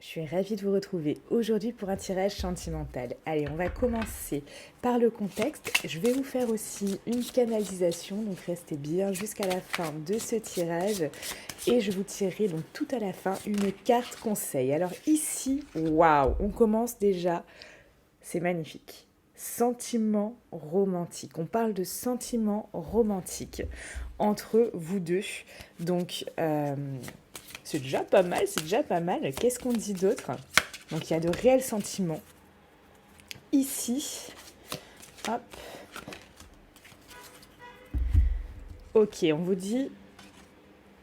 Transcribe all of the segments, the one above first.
Je suis ravie de vous retrouver aujourd'hui pour un tirage sentimental. Allez, on va commencer par le contexte. Je vais vous faire aussi une canalisation, donc restez bien jusqu'à la fin de ce tirage. Et je vous tirerai donc tout à la fin une carte conseil. Alors ici, waouh, on commence déjà, c'est magnifique. Sentiments romantiques. On parle de sentiments romantiques entre vous deux. Donc, c'est déjà pas mal, c'est déjà pas mal. Qu'est-ce qu'on dit d'autre? Donc, il y a de réels sentiments. Ici, hop. Ok, on vous dit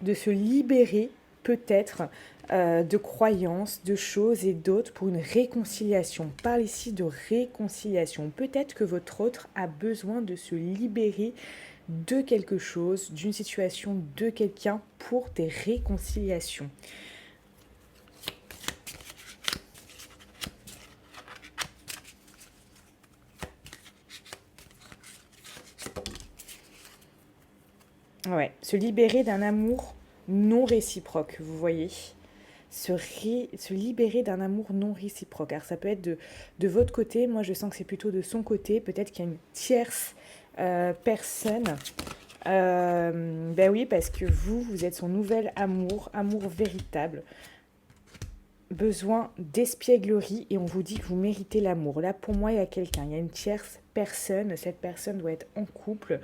de se libérer peut-être de croyances, de choses et d'autres pour une réconciliation. On parle ici de réconciliation. Peut-être que votre autre a besoin de se libérer de quelque chose, d'une situation, de quelqu'un pour des réconciliations. Ouais, se libérer d'un amour non réciproque, vous voyez. Se libérer d'un amour non réciproque. Alors ça peut être de votre côté, moi je sens que c'est plutôt de son côté, peut-être qu'il y a une tierce personne. Ben oui, parce que vous êtes son nouvel amour, amour véritable. Besoin d'espièglerie et on vous dit que vous méritez l'amour. Là, pour moi, il y a quelqu'un, il y a une tierce personne. Cette personne doit être en couple.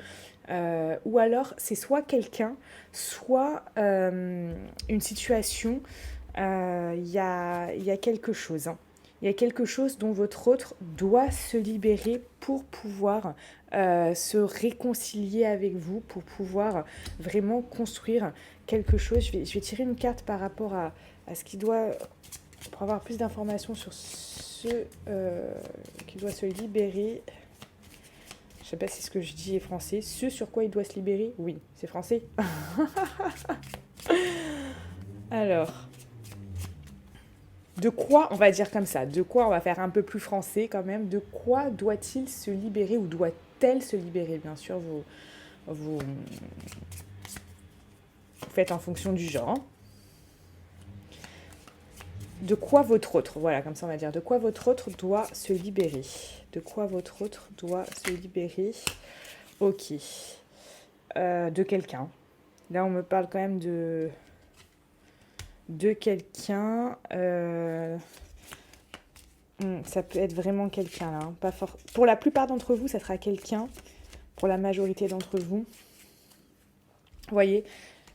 Ou alors, c'est soit quelqu'un, soit une situation. Il y a quelque chose. Hein. Il y a quelque chose dont votre autre doit se libérer pour pouvoir se réconcilier avec vous, pour pouvoir vraiment construire quelque chose. Je vais tirer une carte par rapport à ce qui doit pour avoir plus d'informations sur ce qui doit se libérer. Je ne sais pas si ce que je dis est français. Ce sur quoi il doit se libérer, oui, c'est français. Alors, de quoi, on va dire comme ça, de quoi on va faire un peu plus français quand même, de quoi doit-il se libérer ou doit-elle se libérer? Bien sûr, vous faites en fonction du genre. De quoi votre autre, voilà, comme ça on va dire, de quoi votre autre doit se libérer. De quoi votre autre doit se libérer. Ok. De quelqu'un. Là, on me parle quand même de quelqu'un. Ça peut être vraiment quelqu'un, là. Hein. Pas Pour la plupart d'entre vous, ça sera quelqu'un. Pour la majorité d'entre vous. Vous voyez,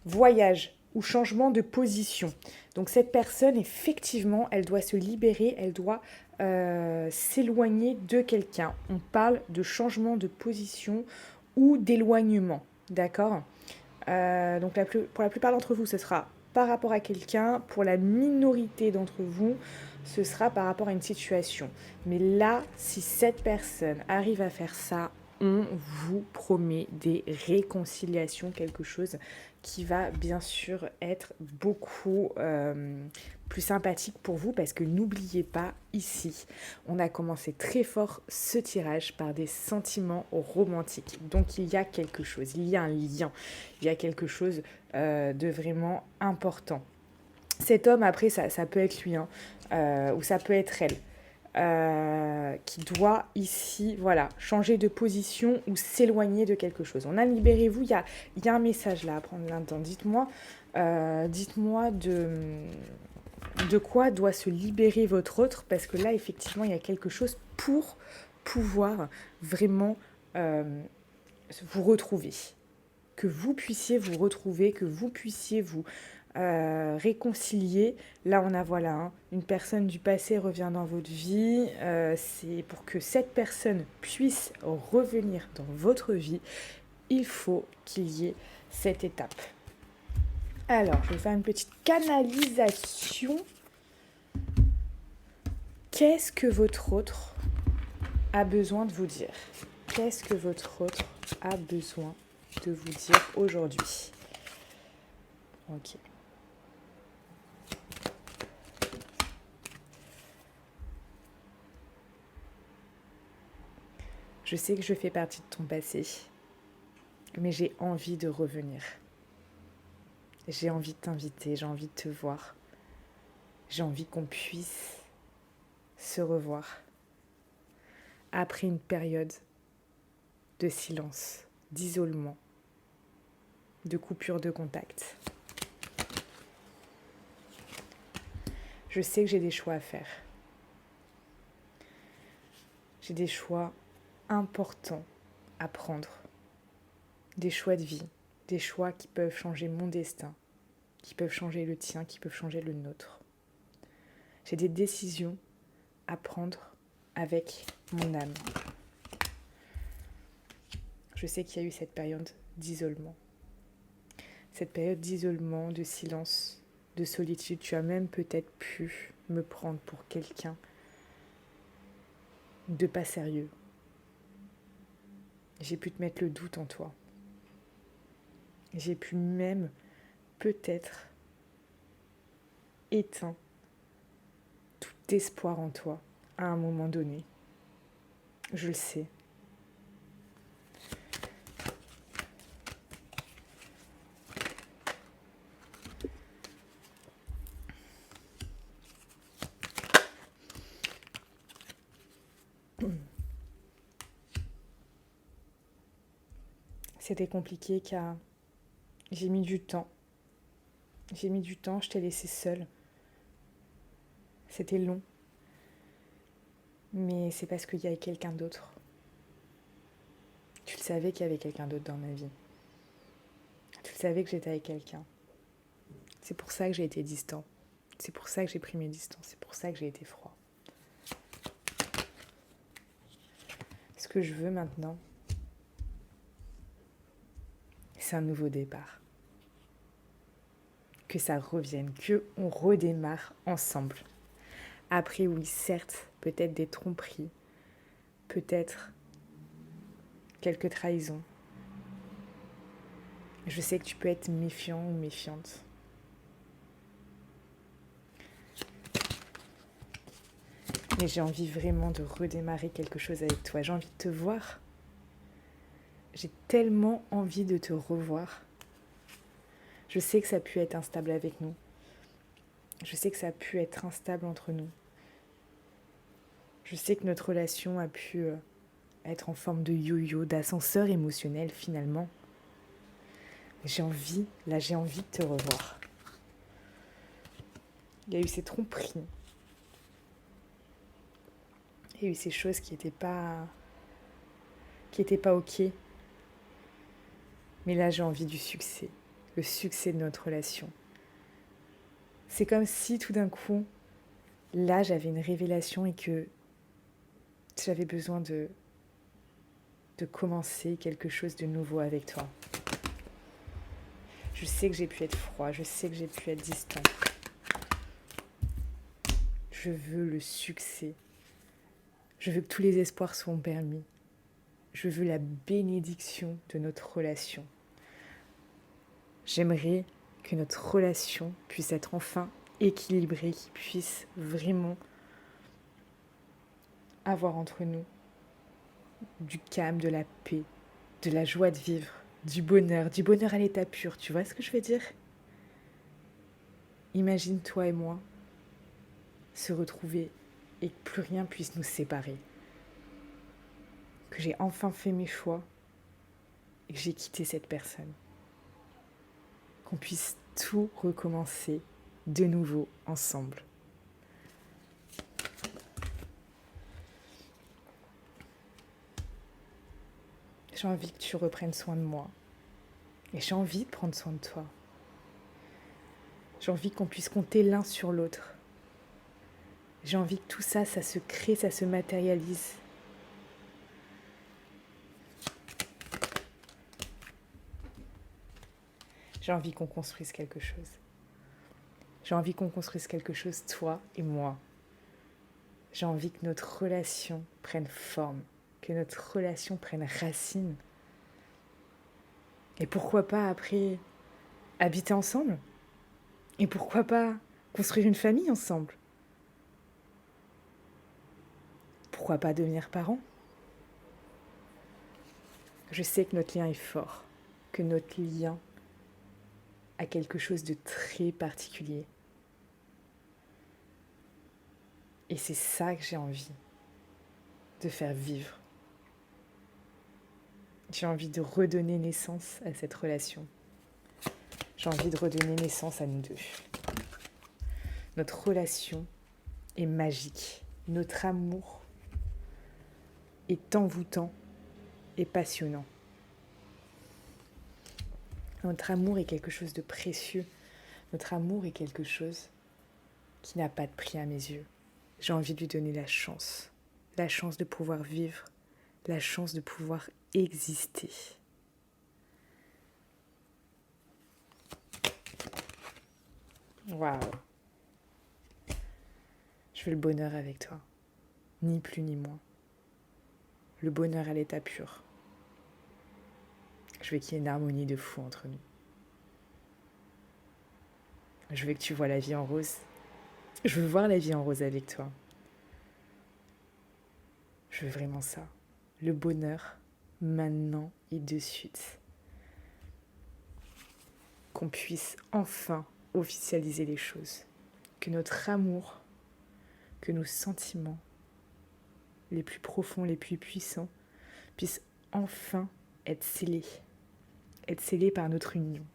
voyage ou changement de position. Donc cette personne, effectivement, elle doit se libérer, elle doit s'éloigner de quelqu'un. On parle de changement de position ou d'éloignement, d'accord? Donc pour la plupart d'entre vous, ce sera par rapport à quelqu'un. Pour la minorité d'entre vous, ce sera par rapport à une situation. Mais là, si cette personne arrive à faire ça, on vous promet des réconciliations, quelque chose qui va bien sûr être beaucoup plus sympathique pour vous parce que n'oubliez pas, ici, on a commencé très fort ce tirage par des sentiments romantiques. Donc il y a quelque chose, il y a un lien, il y a quelque chose de vraiment important. Cet homme, après, ça peut être lui, hein, ou ça peut être elle. Qui doit ici, voilà, changer de position ou s'éloigner de quelque chose. On a libérez-vous, il y a un message là à prendre là-dedans. Dites-moi de quoi doit se libérer votre autre, parce que là, effectivement, il y a quelque chose pour pouvoir vraiment vous retrouver. Que vous puissiez vous retrouver, que vous puissiez vous réconcilier. Là, on a voilà, hein, une personne du passé revient dans votre vie. C'est pour que cette personne puisse revenir dans votre vie, il faut qu'il y ait cette étape. Alors, je vais faire une petite canalisation. Qu'est-ce que votre autre a besoin de vous dire? Qu'est-ce que votre autre a besoin de vous dire aujourd'hui? Ok. Je sais que je fais partie de ton passé, mais j'ai envie de revenir. J'ai envie de t'inviter, j'ai envie de te voir. J'ai envie qu'on puisse se revoir après une période de silence, d'isolement, de coupure de contact. Je sais que j'ai des choix à faire. J'ai des choix importants à prendre. Des choix de vie, des choix qui peuvent changer mon destin, qui peuvent changer le tien, qui peuvent changer le nôtre. J'ai des décisions à prendre avec mon âme. Je sais qu'il y a eu cette période d'isolement. Cette période d'isolement, de silence, de solitude. Tu as même peut-être pu me prendre pour quelqu'un de pas sérieux. J'ai pu te mettre le doute en toi. J'ai pu même peut-être éteindre tout espoir en toi à un moment donné. Je le sais. C'était compliqué car j'ai mis du temps. J'ai mis du temps, je t'ai laissé seule. C'était long. Mais c'est parce qu'il y avait quelqu'un d'autre. Tu le savais qu'il y avait quelqu'un d'autre dans ma vie. Tu le savais que j'étais avec quelqu'un. C'est pour ça que j'ai été distant. C'est pour ça que j'ai pris mes distances. C'est pour ça que j'ai été froid. Ce que je veux maintenant, c'est un nouveau départ. Que ça revienne, qu'on redémarre ensemble. Après, oui, certes, peut-être des tromperies, peut-être quelques trahisons. Je sais que tu peux être méfiant ou méfiante. Mais j'ai envie vraiment de redémarrer quelque chose avec toi. J'ai envie de te voir. J'ai tellement envie de te revoir. Je sais que ça a pu être instable avec nous. Je sais que ça a pu être instable entre nous. Je sais que notre relation a pu être en forme de yo-yo, d'ascenseur émotionnel finalement. J'ai envie de te revoir. Il y a eu ces tromperies. Il y a eu ces choses qui étaient pas ok. Mais là, j'ai envie du succès. Le succès de notre relation. C'est comme si tout d'un coup, là, j'avais une révélation et que j'avais besoin de commencer quelque chose de nouveau avec toi. Je sais que j'ai pu être froid, je sais que j'ai pu être distant. Je veux le succès. Je veux que tous les espoirs soient permis. Je veux la bénédiction de notre relation. J'aimerais que notre relation puisse être enfin équilibrée, qu'il puisse vraiment avoir entre nous du calme, de la paix, de la joie de vivre, du bonheur à l'état pur. Tu vois ce que je veux dire? Imagine toi et moi se retrouver et que plus rien puisse nous séparer. Que j'ai enfin fait mes choix et que j'ai quitté cette personne. Qu'on puisse tout recommencer de nouveau ensemble. J'ai envie que tu reprennes soin de moi. Et j'ai envie de prendre soin de toi. J'ai envie qu'on puisse compter l'un sur l'autre. J'ai envie que tout ça, ça se crée, ça se matérialise. J'ai envie qu'on construise quelque chose. J'ai envie qu'on construise quelque chose, toi et moi. J'ai envie que notre relation prenne forme, que notre relation prenne racine. Et pourquoi pas après habiter ensemble? Et pourquoi pas construire une famille ensemble? Pourquoi pas devenir parents? Je sais que notre lien est fort, que notre lien a quelque chose de très particulier. Et c'est ça que j'ai envie de faire vivre. J'ai envie de redonner naissance à cette relation. J'ai envie de redonner naissance à nous deux. Notre relation est magique. Notre amour est envoûtant et passionnant. Notre amour est quelque chose de précieux. Notre amour est quelque chose qui n'a pas de prix à mes yeux. J'ai envie de lui donner la chance de pouvoir vivre, la chance de pouvoir exister. Waouh! Je veux le bonheur avec toi, ni plus ni moins. Le bonheur à l'état pur. Je veux qu'il y ait une harmonie de fou entre nous. Je veux que tu vois la vie en rose. Je veux voir la vie en rose avec toi. Je veux vraiment ça. Le bonheur, maintenant et de suite. Qu'on puisse enfin officialiser les choses. Que notre amour, que nos sentiments les plus profonds, les plus puissants, puissent enfin être scellés par notre union.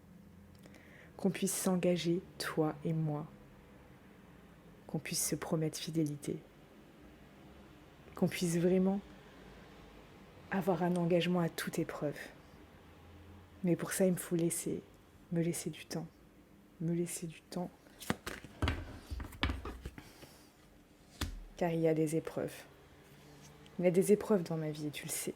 Qu'on puisse s'engager, toi et moi. Qu'on puisse se promettre fidélité. Qu'on puisse vraiment avoir un engagement à toute épreuve. Mais pour ça, il me faut me laisser du temps. Me laisser du temps. Car il y a des épreuves. Il y a des épreuves dans ma vie et tu le sais.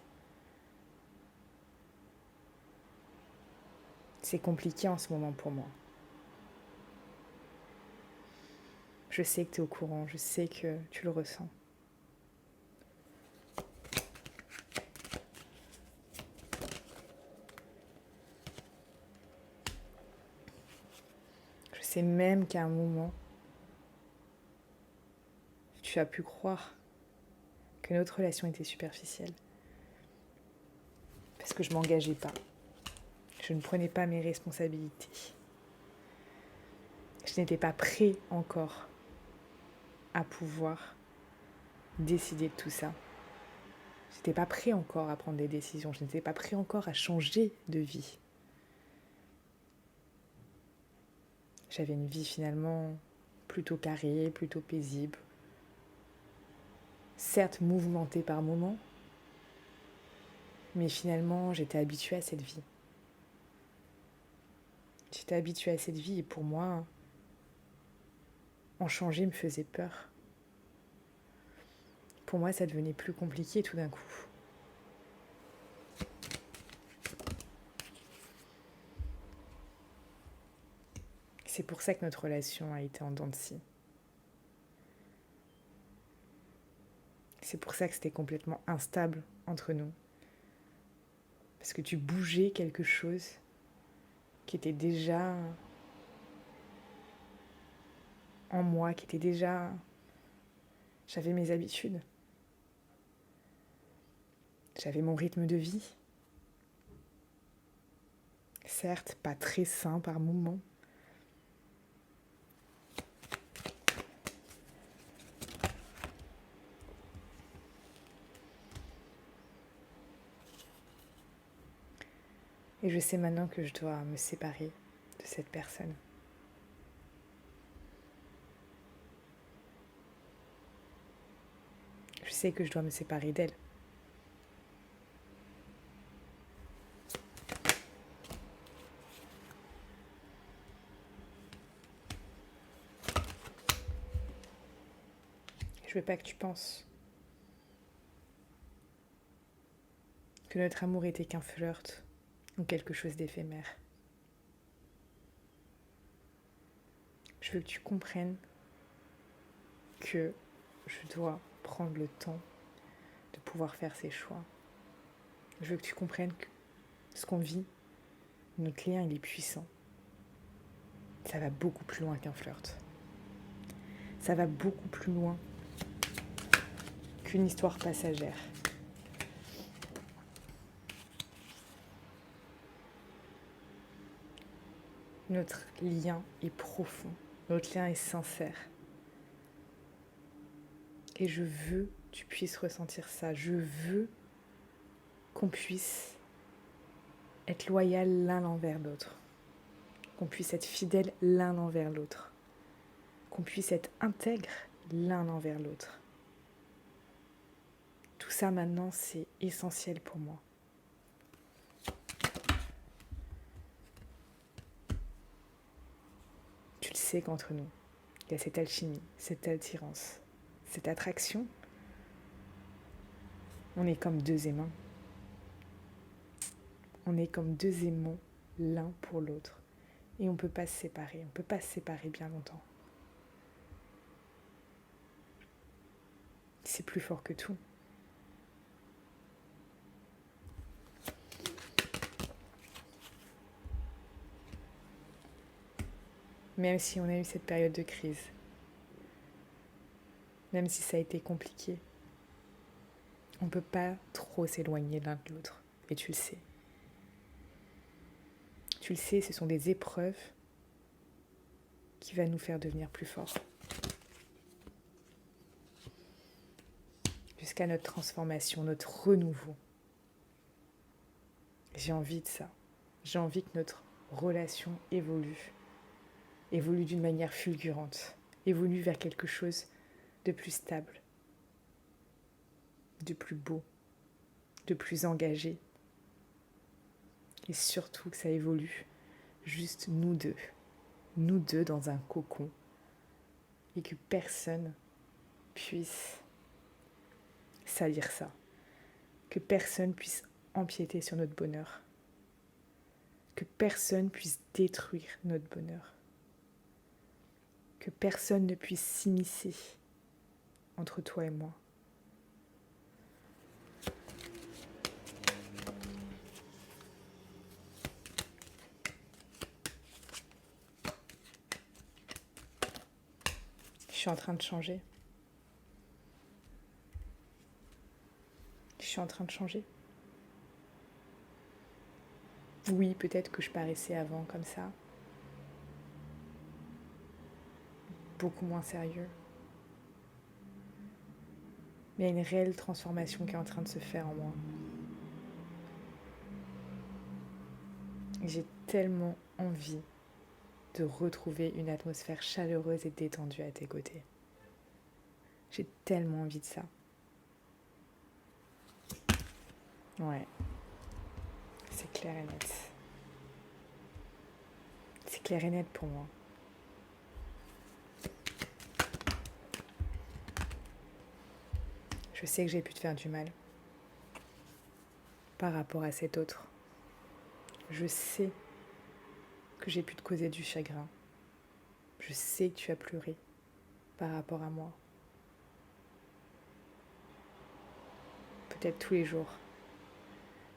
C'est compliqué en ce moment pour moi. Je sais que tu es au courant, je sais que tu le ressens. Je sais même qu'à un moment, tu as pu croire que notre relation était superficielle. Parce que je ne m'engageais pas. Je ne prenais pas mes responsabilités. Je n'étais pas prêt encore à pouvoir décider de tout ça. Je n'étais pas prêt encore à prendre des décisions. Je n'étais pas prêt encore à changer de vie. J'avais une vie finalement plutôt carrée, plutôt paisible. Certes mouvementée par moments, mais finalement j'étais habituée à cette vie. J'étais habituée à cette vie et pour moi, en changer me faisait peur. Pour moi, ça devenait plus compliqué tout d'un coup. C'est pour ça que notre relation a été en dents de scie. C'est pour ça que c'était complètement instable entre nous. Parce que tu bougeais quelque chose qui était déjà en moi, qui était déjà... J'avais mes habitudes. J'avais mon rythme de vie. Certes, pas très sain par moments. Et je sais maintenant que je dois me séparer de cette personne. Je sais que je dois me séparer d'elle. Je veux pas que tu penses que notre amour était qu'un flirt ou quelque chose d'éphémère. Je veux que tu comprennes que je dois prendre le temps de pouvoir faire ses choix. Je veux que tu comprennes que ce qu'on vit, notre lien, il est puissant. Ça va beaucoup plus loin qu'un flirt. Ça va beaucoup plus loin qu'une histoire passagère. Notre lien est profond. Notre lien est sincère. Et je veux que tu puisses ressentir ça. Je veux qu'on puisse être loyal l'un envers l'autre. Qu'on puisse être fidèle l'un envers l'autre. Qu'on puisse être intègre l'un envers l'autre. Tout ça maintenant, c'est essentiel pour moi. Tu le sais qu'entre nous, il y a cette alchimie, cette attirance, cette attraction. On est comme deux aimants. On est comme deux aimants l'un pour l'autre. Et on ne peut pas se séparer. On ne peut pas se séparer bien longtemps. C'est plus fort que tout. Même si on a eu cette période de crise, même si ça a été compliqué, on ne peut pas trop s'éloigner l'un de l'autre. Et tu le sais. Tu le sais, ce sont des épreuves qui vont nous faire devenir plus forts. Jusqu'à notre transformation, notre renouveau. J'ai envie de ça. J'ai envie que notre relation évolue d'une manière fulgurante, évolue vers quelque chose de plus stable, de plus beau, de plus engagé. Et surtout que ça évolue juste nous deux dans un cocon, et que personne puisse salir ça, que personne puisse empiéter sur notre bonheur, que personne puisse détruire notre bonheur, que personne ne puisse s'immiscer entre toi et moi. Je suis en train de changer. Je suis en train de changer. Oui, peut-être que je paraissais avant comme ça. Beaucoup moins sérieux. Mais il y a une réelle transformation qui est en train de se faire en moi. J'ai tellement envie de retrouver une atmosphère chaleureuse et détendue à tes côtés. J'ai tellement envie de ça. Ouais. C'est clair et net. C'est clair et net pour moi. Je sais que j'ai pu te faire du mal par rapport à cet autre. Je sais que j'ai pu te causer du chagrin. Je sais que tu as pleuré par rapport à moi. Peut-être tous les jours.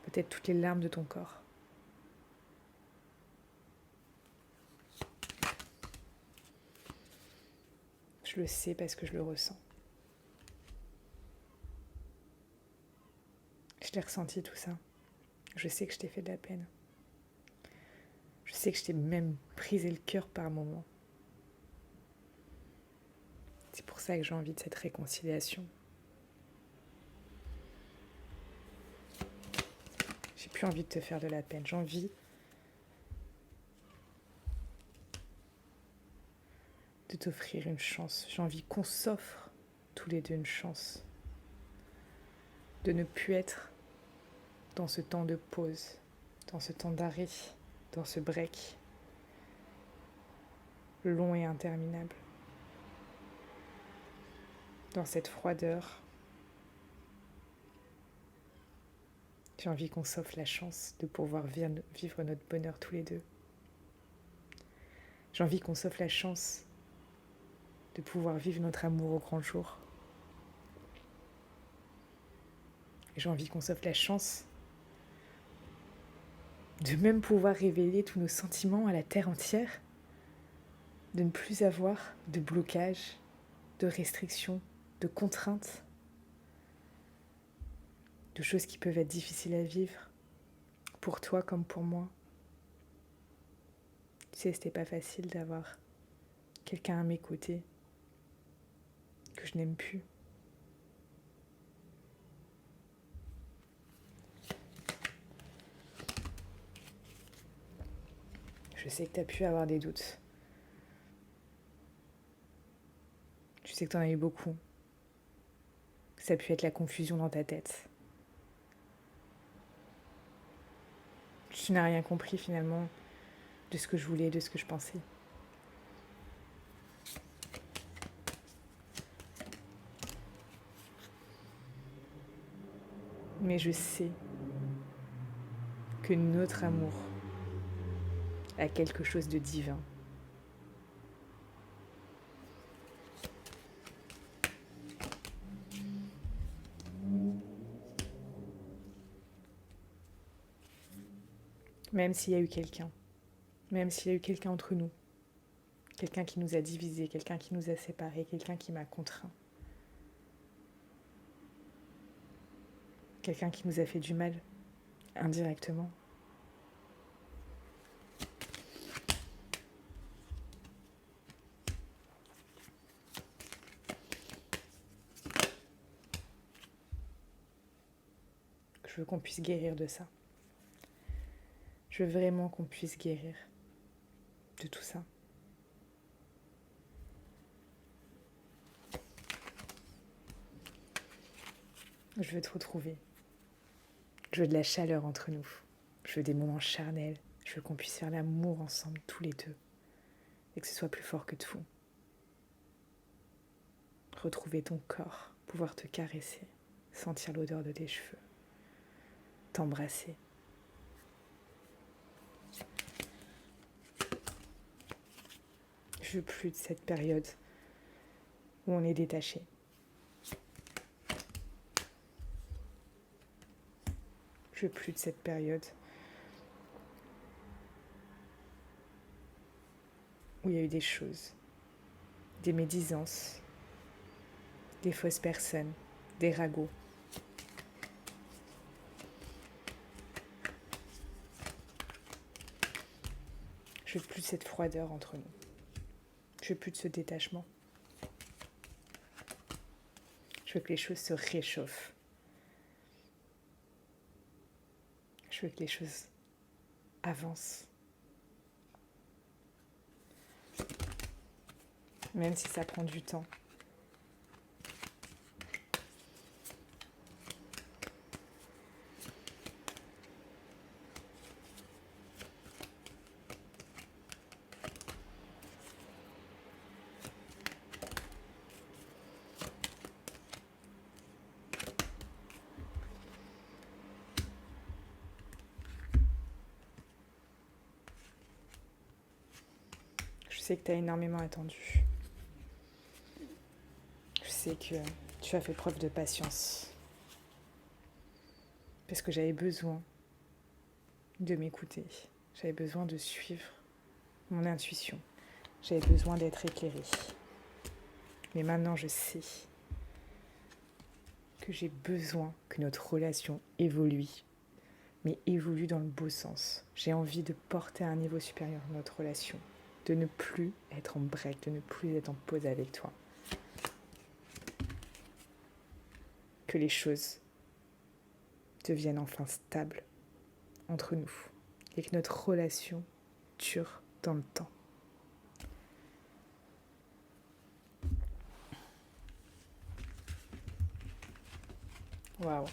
Peut-être toutes les larmes de ton corps. Je le sais parce que je le ressens. Je l'ai ressenti tout ça. Je sais que je t'ai fait de la peine. Je sais que je t'ai même brisé le cœur par moments. C'est pour ça que j'ai envie de cette réconciliation. J'ai plus envie de te faire de la peine. J'ai envie de t'offrir une chance. J'ai envie qu'on s'offre tous les deux une chance. De ne plus être dans ce temps de pause, dans ce temps d'arrêt, dans ce break long et interminable. Dans cette froideur. J'ai envie qu'on s'offre la chance de pouvoir vivre notre bonheur tous les deux. J'ai envie qu'on s'offre la chance de pouvoir vivre notre amour au grand jour. Et j'ai envie qu'on s'offre la chance de même pouvoir révéler tous nos sentiments à la terre entière, de ne plus avoir de blocage, de restrictions, de contraintes, de choses qui peuvent être difficiles à vivre, pour toi comme pour moi. Tu sais, c'était pas facile d'avoir quelqu'un à mes côtés que je n'aime plus, Je sais que tu as pu avoir des doutes. Je sais que tu en as eu beaucoup. Ça a pu être la confusion dans ta tête. Tu n'as rien compris finalement de ce que je voulais, de ce que je pensais. Mais je sais que notre amour a quelque chose de divin. Même s'il y a eu quelqu'un, même s'il y a eu quelqu'un entre nous, quelqu'un qui nous a divisés, quelqu'un qui nous a séparés, quelqu'un qui m'a contraint, quelqu'un qui nous a fait du mal, indirectement. Je veux qu'on puisse guérir de ça. Je veux vraiment qu'on puisse guérir de tout ça. Je veux te retrouver. Je veux de la chaleur entre nous. Je veux des moments charnels. Je veux qu'on puisse faire l'amour ensemble, tous les deux. Et que ce soit plus fort que tout. Retrouver ton corps, pouvoir te caresser, sentir l'odeur de tes cheveux, t'embrasser. Je veux plus de cette période où on est détaché. Je veux plus de cette période où il y a eu des choses, des médisances, des fausses personnes, des ragots. Je veux plus de cette froideur entre nous. Je veux plus de ce détachement. Je veux que les choses se réchauffent. Je veux que les choses avancent. Même si ça prend du temps. Je sais que tu as énormément attendu. Je sais que tu as fait preuve de patience. Parce que j'avais besoin de m'écouter. J'avais besoin de suivre mon intuition. J'avais besoin d'être éclairée. Mais maintenant, je sais que j'ai besoin que notre relation évolue. Mais évolue dans le beau sens. J'ai envie de porter à un niveau supérieur notre relation. De ne plus être en break, de ne plus être en pause avec toi. Que les choses deviennent enfin stables entre nous et que notre relation dure dans le temps. Waouh.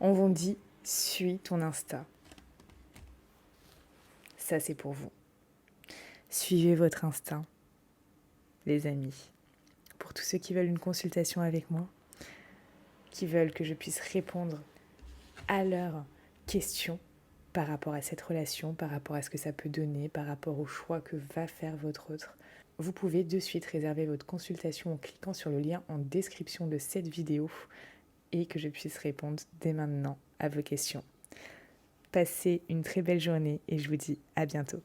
On vous dit, suis ton instinct. Ça, c'est pour vous. Suivez votre instinct, les amis. Pour tous ceux qui veulent une consultation avec moi, qui veulent que je puisse répondre à leurs questions par rapport à cette relation, par rapport à ce que ça peut donner, par rapport au choix que va faire votre autre, vous pouvez de suite réserver votre consultation en cliquant sur le lien en description de cette vidéo et que je puisse répondre dès maintenant à vos questions. Passez une très belle journée et je vous dis à bientôt.